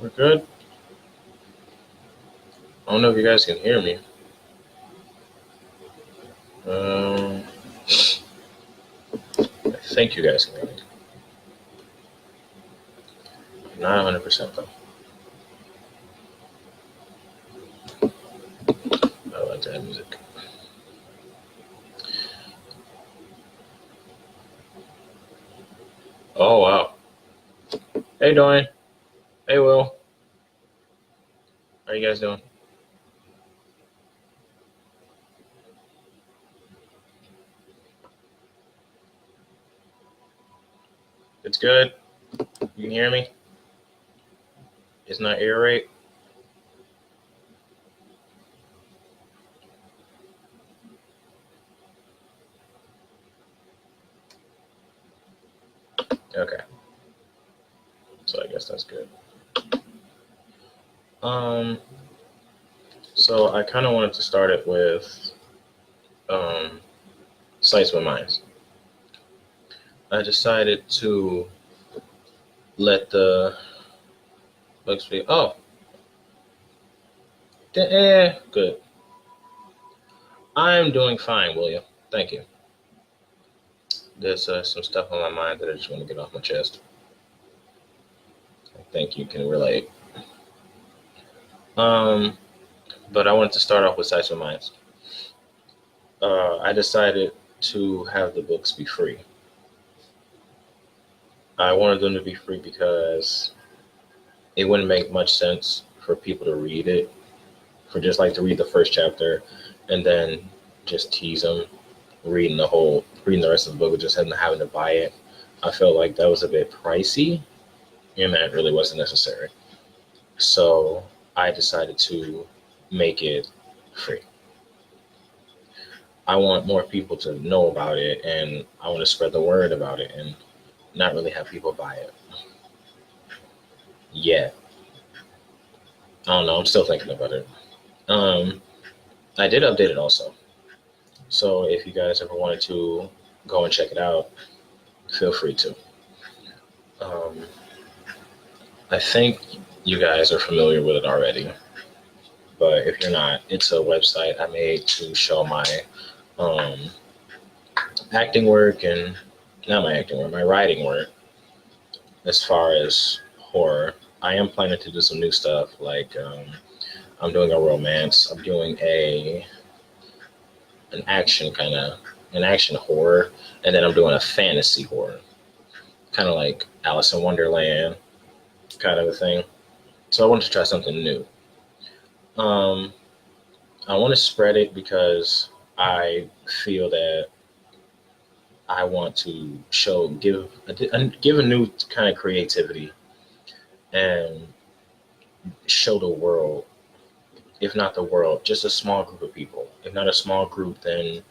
We're good. I don't know if you guys can hear me. I think you guys can hear me. Not 100% though. I like that music. Oh wow. Hey Dwayne. Hey Will. How you guys doing? It's good. You can hear me? It's not air rate? Okay. So I guess that's good. Um so I kinda wanted to start it with sites with minds. I decided to let the books be good. I'm doing fine, William. Thank you. There's some stuff on my mind that I just want to get off my chest. I think you can relate. But I wanted to start off with Sites of Minds. I decided to have the books be free. I wanted them to be free because it wouldn't make much sense for people to read it, for just like to read the first chapter and then just tease them reading the rest of the book with just having to buy it. I felt like that was a bit pricey and that really wasn't necessary. So I decided to make it free. I want more people to know about it and I want to spread the word about it and not really have people buy it. Yeah. I don't know. I'm still thinking about it. I did update it also. So if you guys ever wanted to go and check it out, feel free to. I think you guys are familiar with it already, but if you're not, it's a website I made to show my acting work and not my acting work, my writing work as far as horror. I am planning to do some new stuff, like I'm doing a romance, I'm doing an action horror, and then I'm doing a fantasy horror, kind of like Alice in Wonderland kind of a thing. So I wanted to try something new. I want to spread it because I feel that I want to give a new kind of creativity and show the world, if not the world, just a small group of people. If not a small group, then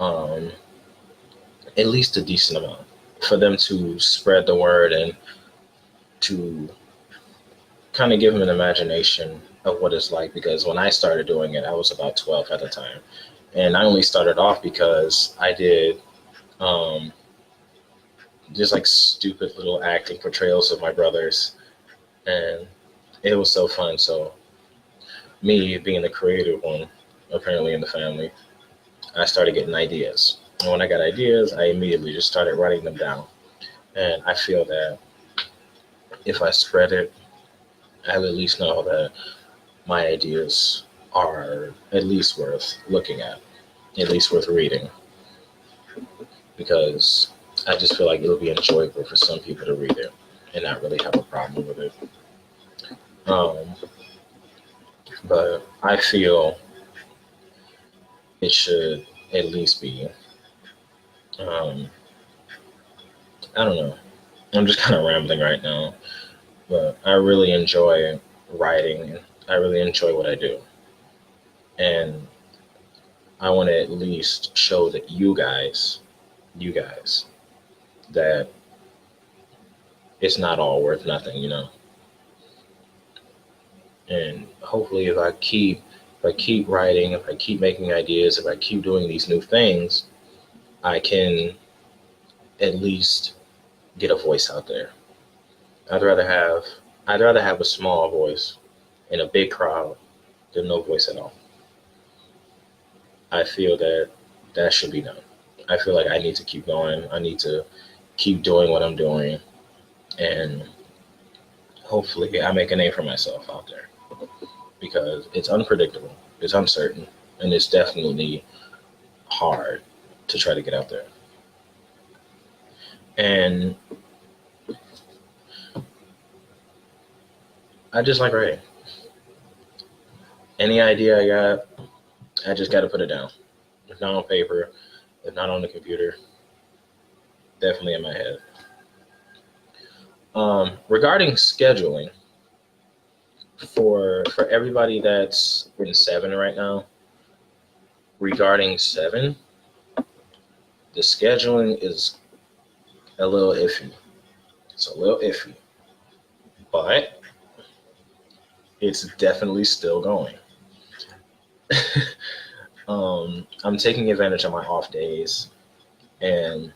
at least a decent amount for them to spread the word and to kind of give them an imagination of what it's like. Because when I started doing it, I was about 12 at the time. And I only started off because I did just like stupid little acting portrayals of my brothers. And it was so fun. So me being the creative one, apparently in the family, I started getting ideas. And when I got ideas, I immediately just started writing them down. And I feel that if I spread it, I will at least know that my ideas are at least worth looking at least worth reading. Because I just feel like it'll be enjoyable for some people to read it and not really have a problem with it. But I feel it should at least be, I don't know. I'm just kind of rambling right now, but I really enjoy writing. I really enjoy what I do. And I want to at least show that you guys, that it's not all worth nothing, And hopefully if I keep writing, if I keep making ideas, if I keep doing these new things, I can at least get a voice out there. I'd rather have I'd rather have a small voice in a big crowd than no voice at all. I feel that that should be done. I feel like I need to keep going. I need to keep doing what I'm doing, and hopefully I make a name for myself out there because it's unpredictable, it's uncertain, and it's definitely hard to try to get out there. And I just like writing. Any idea I got, I just got to put it down. If not on paper, if not on the computer, definitely in my head. Regarding scheduling, for everybody that's in SeVen right now, regarding SeVen, the scheduling is a little iffy. It's a little iffy, but it's definitely still going. I'm taking advantage of my off days and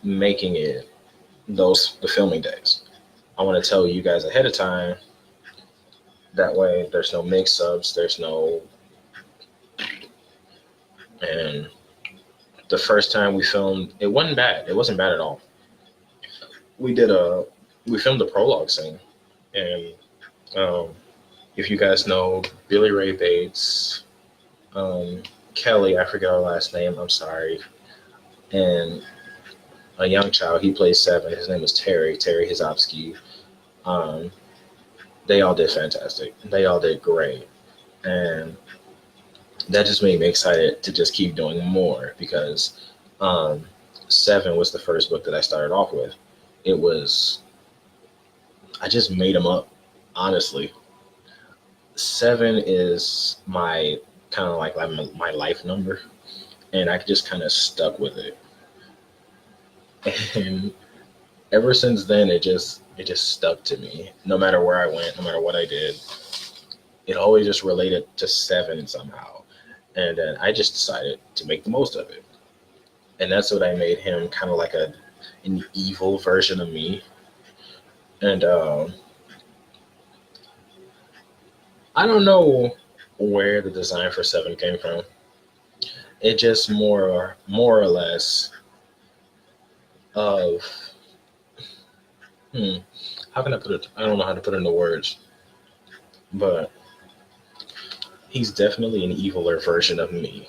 making it the filming days. I want to tell you guys ahead of time. That way, there's no mix-ups. There's no. And the first time we filmed, it wasn't bad. It wasn't bad at all. We filmed a prologue scene, and if you guys know Billy Ray Bates, Kelly, I forget her last name. I'm sorry, and a young child. He plays SeVen. His name is Terry Hizopsky. They all did fantastic. They all did great, and that just made me excited to just keep doing more because SeVen was the first book that I started off with. I just made them up, honestly. SeVen is my kind of like my life number, and I just kind of stuck with it. And ever since then, it just stuck to me. No matter where I went, no matter what I did, it always just related to SeVen somehow. And then I just decided to make the most of it. And that's what I made him, kind of like an evil version of me. And I don't know where the design for SeVen came from. It just more or less of how can I put it? I don't know how to put it into words, but he's definitely an eviler version of me,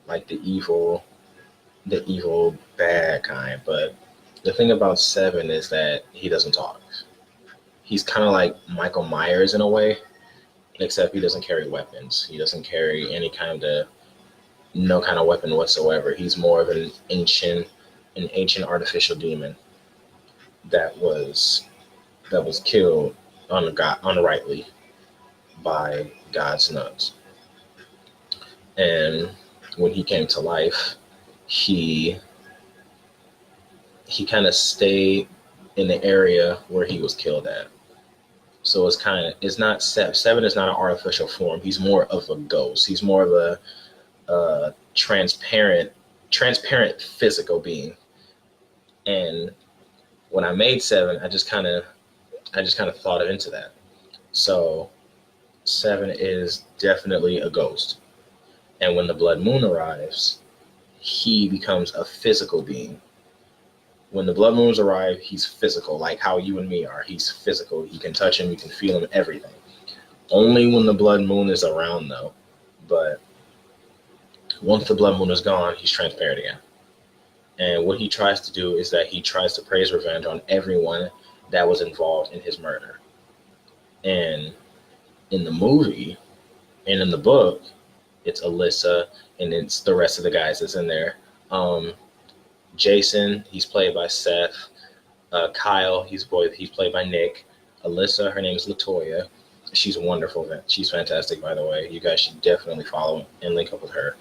like the evil bad kind. But the thing about SeVen is that he doesn't talk. He's kind of like Michael Myers in a way, except he doesn't carry weapons. He doesn't carry no kind of weapon whatsoever. He's more of an ancient artificial demon that was killed unrightly by God's nuts. And when he came to life, he kind of stayed in the area where he was killed at. So it's not SeVen is not an artificial form. He's more of a ghost. He's more of a transparent physical being. And when I made SeVen, I just kind of thought it into that. So SeVen is definitely a ghost. And when the blood moon arrives, he becomes a physical being. When the blood moons arrive, he's physical, like how you and me are. He's physical. You can touch him, you can feel him, everything. Only when the blood moon is around, though. But once the blood moon is gone, he's transparent again. And what he tries to do is that he tries to praise revenge on everyone that was involved in his murder. And in the movie and in the book, it's Alyssa and it's the rest of the guys that's in there. Jason, he's played by Seth. Kyle, he's played by Nick. Alyssa, her name's Latoya. She's wonderful. She's fantastic, by the way. You guys should definitely follow and link up with her.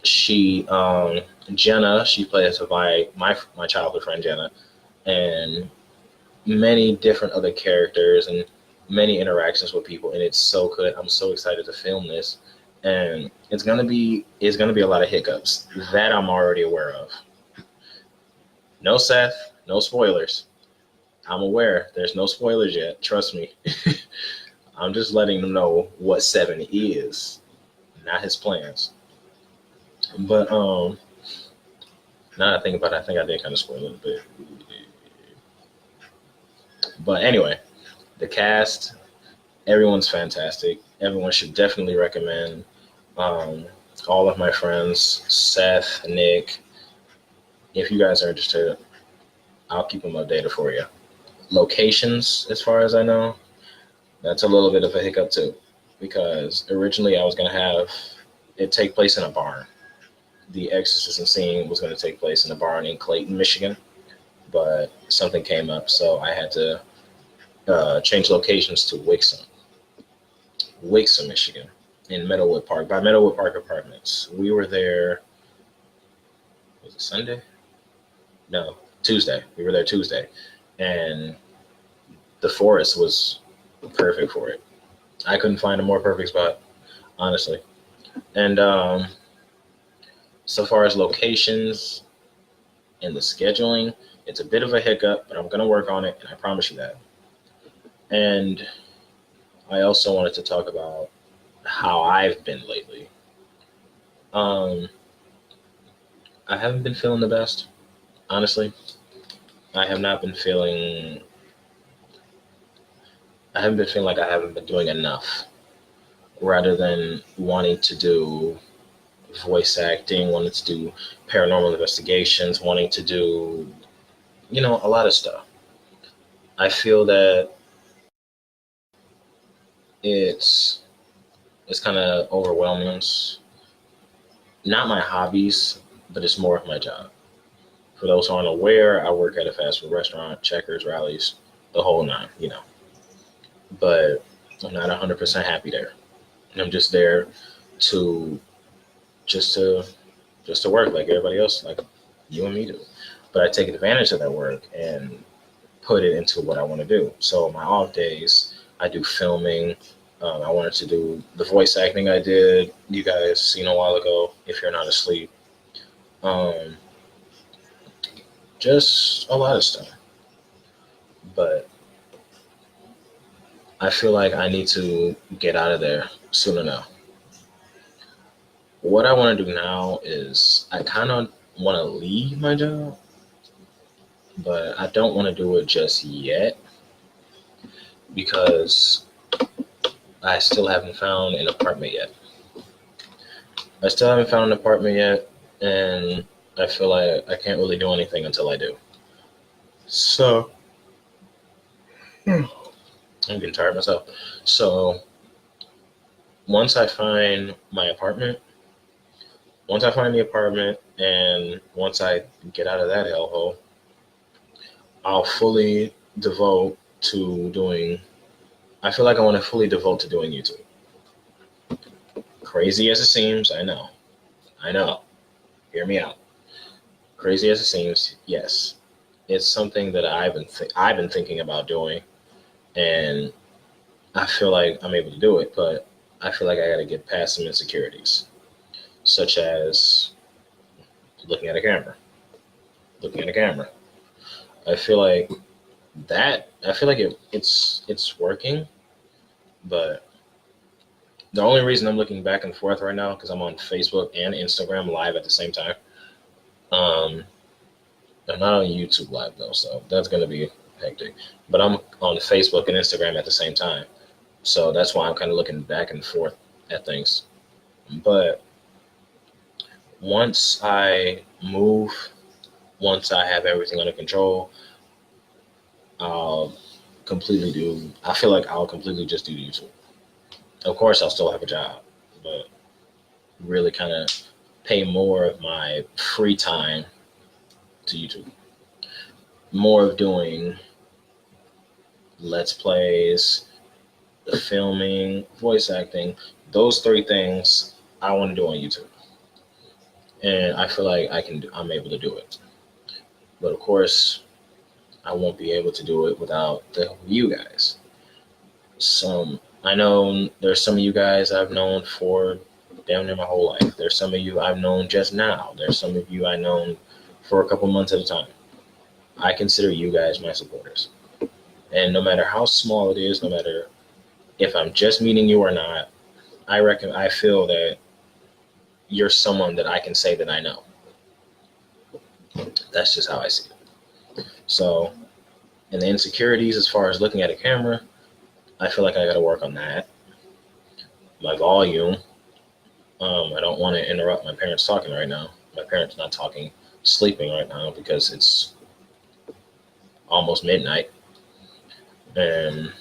Jenna, she plays my childhood friend Jenna, and many different other characters and many interactions with people, and it's so good. I'm so excited to film this, and it's gonna be a lot of hiccups that I'm already aware of. No Seth, no spoilers. I'm aware there's no spoilers yet. Trust me. I'm just letting them know what SeVen is, not his plans. But now that I think about it, I think I did kind of spoil it a bit. But anyway, the cast, everyone's fantastic. Everyone should definitely recommend. Um, all of my friends, Seth, Nick, if you guys are interested, I'll keep them updated for you. Locations, as far as I know, that's a little bit of a hiccup too, because originally I was going to have it take place in a barn. The exorcism scene was going to take place in a barn in Clayton, Michigan, but something came up, so I had to change locations to Wixom, Michigan, in Meadowwood Park, by Meadowwood Park Apartments. We were there, was it Sunday? No, Tuesday. We were there Tuesday, and the forest was perfect for it. I couldn't find a more perfect spot, honestly. And so far as locations and the scheduling, it's a bit of a hiccup, but I'm going to work on it, and I promise you that. And I also wanted to talk about how I've been lately. I haven't been feeling the best, honestly. I have not been feeling, I haven't been feeling like I haven't been doing enough, rather than wanting to do voice acting, wanting to do paranormal investigations, wanting to do, a lot of stuff. I feel that it's kind of overwhelming. It's not my hobbies, but it's more of my job. For those who aren't aware, I work at a fast food restaurant, Checkers, Rallies, the whole nine. But I'm not 100% happy there. And I'm just there to just to work like everybody else, like you and me do. But I take advantage of that work and put it into what I want to do. So my off days, I do filming. I wanted to do the voice acting I did, you guys seen a while ago, if you're not asleep. Just a lot of stuff. But I feel like I need to get out of there sooner now. What I want to do now is I kind of want to leave my job, but I don't want to do it just yet because I still haven't found an apartment yet. And I feel like I can't really do anything until I do. So, I'm getting tired myself. So, once I find the apartment, and once I get out of that hellhole, I'll fully devote to doing, I feel like I want to fully devote to doing YouTube. Crazy as it seems, I know. Hear me out. Crazy as it seems, yes. It's something that I've been thinking about doing, and I feel like I'm able to do it, but I feel like I got to get past some insecurities, such as looking at a camera. I feel like it's working, but the only reason I'm looking back and forth right now because I'm on Facebook and Instagram live at the same time. I'm not on YouTube live though, so that's gonna be hectic. But I'm on Facebook and Instagram at the same time, so that's why I'm kind of looking back and forth at things. But once I have everything under control, I feel like I'll completely just do YouTube. Of course, I'll still have a job, but really kind of pay more of my free time to YouTube. More of doing Let's Plays, the filming, voice acting, those three things I want to do on YouTube. And I feel like I'm able to do it. But of course, I won't be able to do it without the help of you guys. I know there's some of you guys I've known for damn near my whole life. There's some of you I've known just now. There's some of you I've known for a couple months at a time. I consider you guys my supporters. And no matter how small it is, no matter if I'm just meeting you or not, I feel that you're someone that I can say that I know. That's just how I see it. So, and the insecurities as far as looking at a camera, I feel like I got to work on that. My volume. I don't want to interrupt my parents talking right now. My parents not talking, sleeping right now because it's almost midnight. And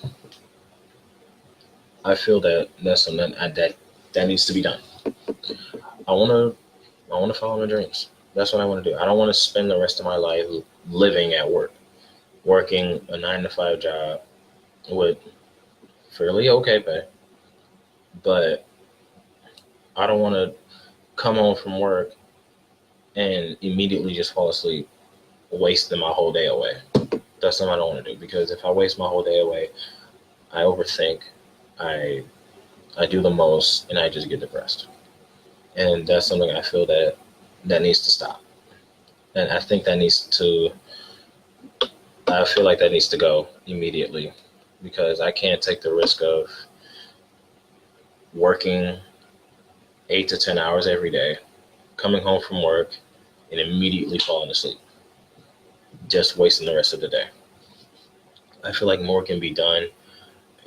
I feel that that's something that needs to be done. I want to follow my dreams. That's what I want to do. I don't want to spend the rest of my life living at work, working a 9 to 5 job with fairly okay pay, but I don't want to come home from work and immediately just fall asleep, wasting my whole day away. That's something I don't want to do, because if I waste my whole day away, I overthink, I do the most, and I just get depressed. And that's something I feel that needs to stop. And I think I feel like that needs to go immediately, because I can't take the risk of working 8 to 10 hours every day, coming home from work, and immediately falling asleep, just wasting the rest of the day. I feel like more can be done.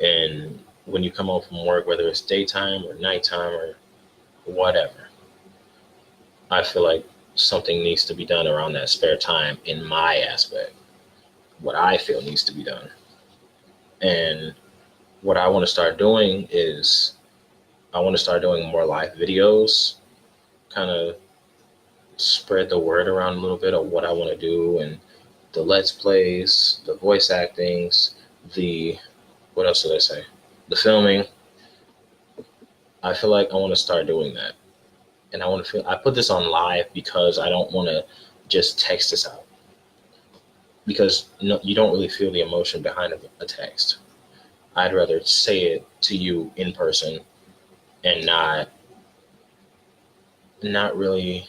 And when you come home from work, whether it's daytime or nighttime or whatever, I feel like something needs to be done around that spare time in my aspect, what I feel needs to be done. And what I want to start doing is I want to start doing more live videos, kind of spread the word around a little bit of what I want to do, and the Let's Plays, the voice actings, what else did I say? The filming. I feel like I want to start doing that. And I put this on live because I don't want to just text this out. Because you don't really feel the emotion behind a text. I'd rather say it to you in person and not really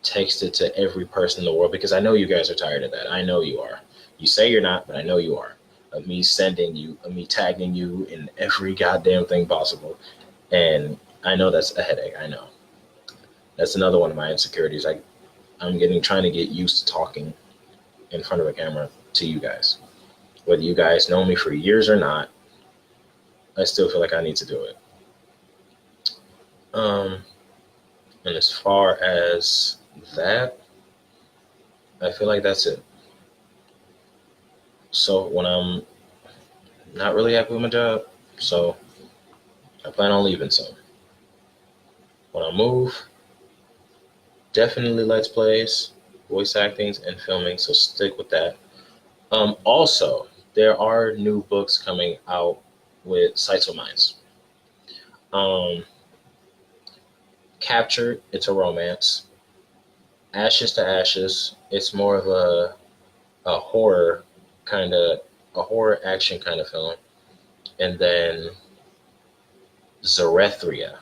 text it to every person in the world, because I know you guys are tired of that. I know you are. You say you're not, but I know you are. Of me sending you, of me tagging you in every goddamn thing possible. And I know that's a headache. I know. That's another one of my insecurities. I'm trying to get used to talking in front of a camera to you guys. Whether you guys know me for years or not, I still feel like I need to do it. And as far as that, I feel like that's it. So when I'm not really happy with my job, so I plan on leaving soon. When I move, definitely Let's Plays, voice actings, and filming, so stick with that. Also, there are new books coming out with Sights of Minds. Captured, it's a romance. Ashes to Ashes, it's more of a horror action kind of film. And then Zarethria,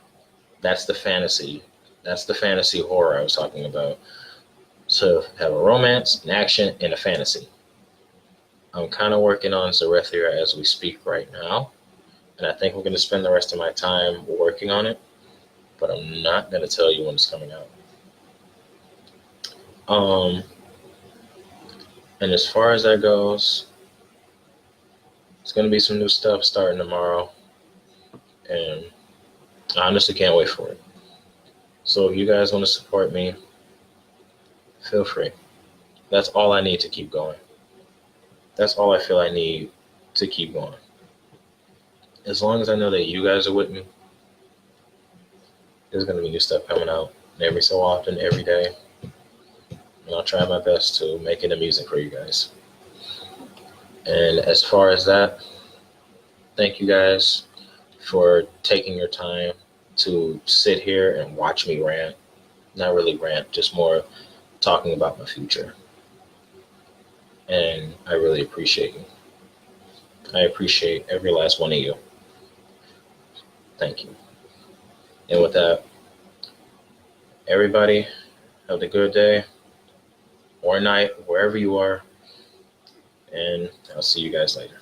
that's the fantasy horror I was talking about. So have a romance, an action, and a fantasy. I'm kind of working on Zarethria as we speak right now, and I think we're going to spend the rest of my time working on it, but I'm not going to tell you when it's coming out. And as far as that goes, it's going to be some new stuff starting tomorrow, and I honestly can't wait for it. So if you guys want to support me, feel free. That's all I need to keep going. That's all I feel I need to keep going. As long as I know that you guys are with me, there's going to be new stuff coming out every so often, every day. And I'll try my best to make it amusing for you guys. And as far as that, thank you guys for taking your time to sit here and watch me rant. Not really rant, just more talking about my future. And I really appreciate you. I appreciate every last one of you. Thank you. And with that, everybody, have a good day or night, wherever you are. and I'll see you guys later.